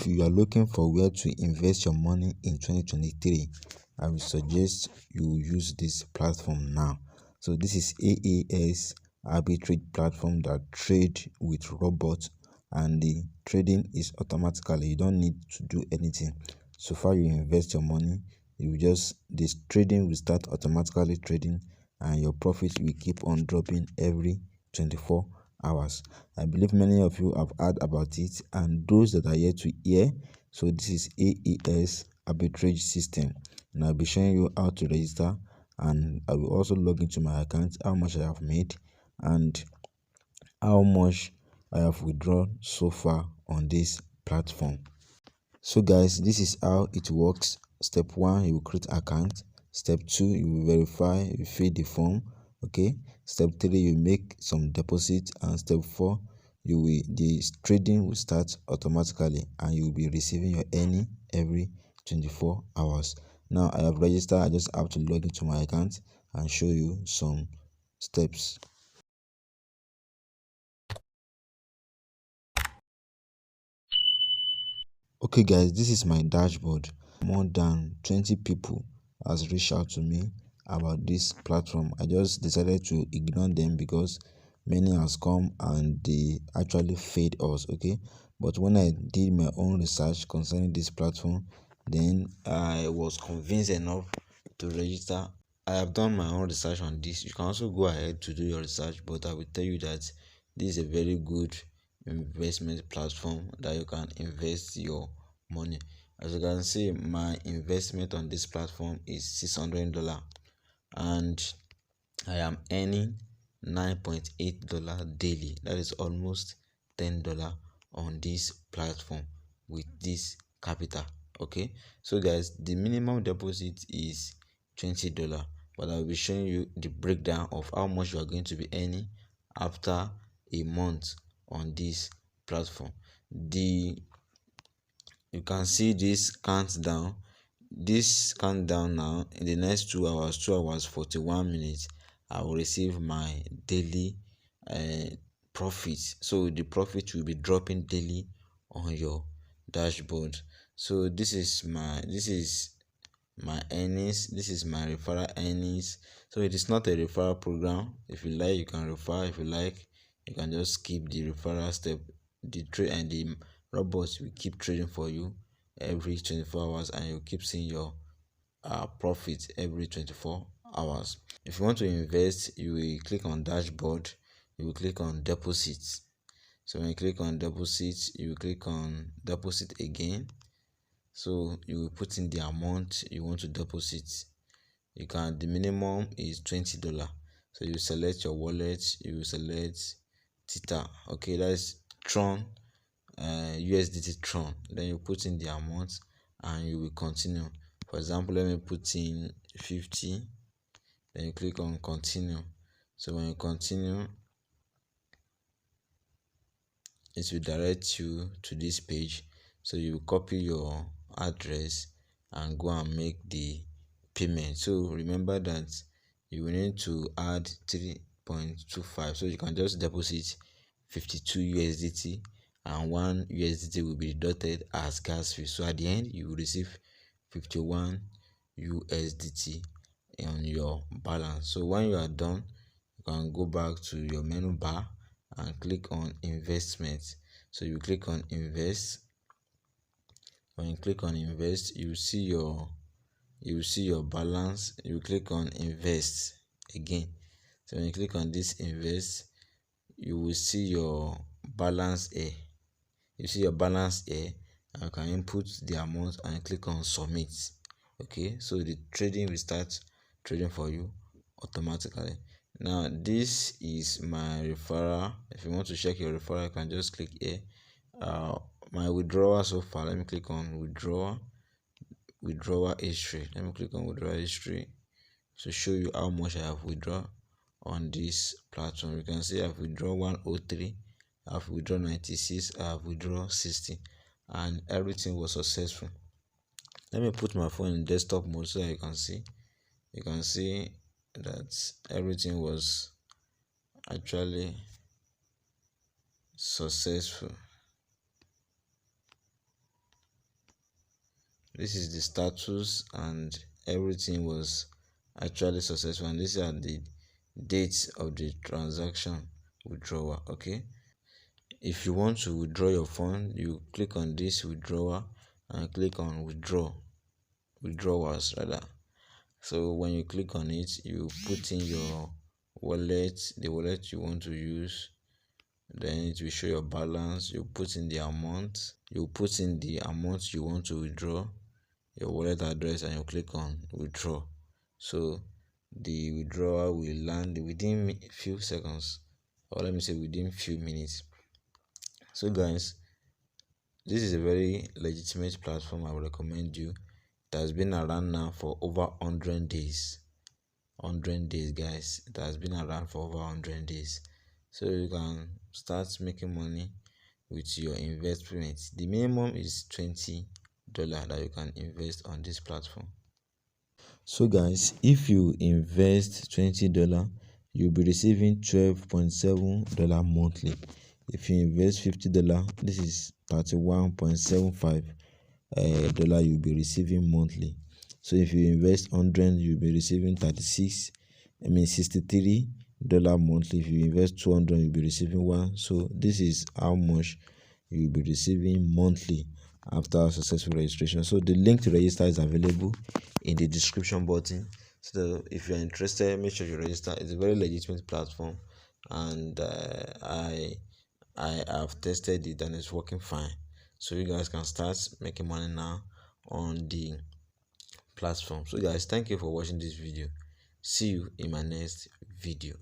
if you are looking for where to invest your money in 2023, I will suggest you use this platform now. So this is AAS Arbitrage platform that trade with robots, and the trading is automatically. You don't need to do anything. So far you invest your money, this trading will start automatically trading, and your profit will keep on dropping every 24 hours. I believe many of you have heard about it, and those that are yet to hear, so this is AES arbitrage system, and I'll be showing you how to register, and I will also log into my account, how much I have made and how much I have withdrawn so far on this platform. So guys, this is how it works. Step 1, you will create account. Step 2, you will verify, you fill the form. Okay. Step 3, you make some deposit, and step 4, the trading will start automatically, and you will be receiving your earning every 24 hours. Now I have registered. I just have to log into my account and show you some steps. Okay guys, this is my dashboard. More than 20 people has reached out to me about this platform. I just decided to ignore them because many has come and they actually fade us. Okay, but when I did my own research concerning this platform, then I was convinced enough to register. I have done my own research on this. You can also go ahead to do your research, but I will tell you that this is a very good investment platform that you can invest your money. As you can see, my investment on this platform is $600, and I am earning $9.8 daily. That is almost $10 on this platform with this capital. Okay, so guys, the minimum deposit is $20, but I'll be showing you the breakdown of how much you are going to be earning after a month on this platform. You can see this countdown. This countdown now, in the next 2 hours, 41 minutes, I will receive my daily profit. So the profit will be dropping daily on your dashboard. So this is my earnings. This is my referral earnings. So it is not a referral program. If you like, you can refer. If you like, you can just skip the referral step. The trade and the robots will keep trading for you every 24 hours, and you keep seeing your profit every 24 hours. If you want to invest, you will click on dashboard. You will click on deposits. So when you click on deposits, you will click on deposit again. So you will put in the amount you want to deposit. The minimum is $20. So you select your wallet. You will select Theta. Okay, that's Tron, USDT Tron. Then you put in the amount and you will continue. For example, let me put in 50. Then you click on continue. So when you continue, it will direct you to this page. So you copy your address and go and make the payment. So remember that you will need to add 3.25. So you can just deposit 52 USDT, and 1 USDT will be deducted as gas fee. So at the end, you will receive 51 USDT on your balance. So when you are done, you can go back to your menu bar and click on investment. So you click on invest. When you click on invest, you see your balance. You click on invest again. So when you click on this invest, you will see your balance here. You see your balance here, and you can input the amount and click on submit. Okay, so the trading will start trading for you automatically. Now this is my referral. If you want to check your referral, you can just click here. My withdrawal so far, let me click on withdrawal history. Let me click on withdrawal history to show you how much I have withdrawn on this platform. You can see I've withdrawn 103, I've withdrawn 96, I've withdrawn 60, and everything was successful. Let me put my phone in desktop mode so that you can see that everything was actually successful. This is the status, and everything was actually successful, and these are the dates of the transaction withdrawal. Okay, if you want to withdraw your fund, you click on this withdrawal and click on withdrawals rather. So when you click on it, you put in your wallet, the wallet you want to use, then it will show your balance. You put in the amount, you want to withdraw, your wallet address, and you click on withdraw. So the withdrawal will land within few seconds, or let me say within few minutes. So guys, this is a very legitimate platform. I would recommend you. It has been around now for over 100 days. 100 days, guys. It has been around for over 100 days. So you can start making money with your investments. The minimum is $20 that you can invest on this platform. So guys, if you invest $20, you'll be receiving $12.7 monthly. If you invest $50, this is $31.75 you'll be receiving monthly. So if you invest 100, you'll be receiving $63 monthly. If you invest 200, you'll be receiving one. So this is how much you'll be receiving monthly after successful registration. So the link to register is available in the description button. So if you're interested, make sure you register. It's a very legitimate platform, and I have tested it and it's working fine. So you guys can start making money now on the platform. So guys, thank you for watching this video. See you in my next video.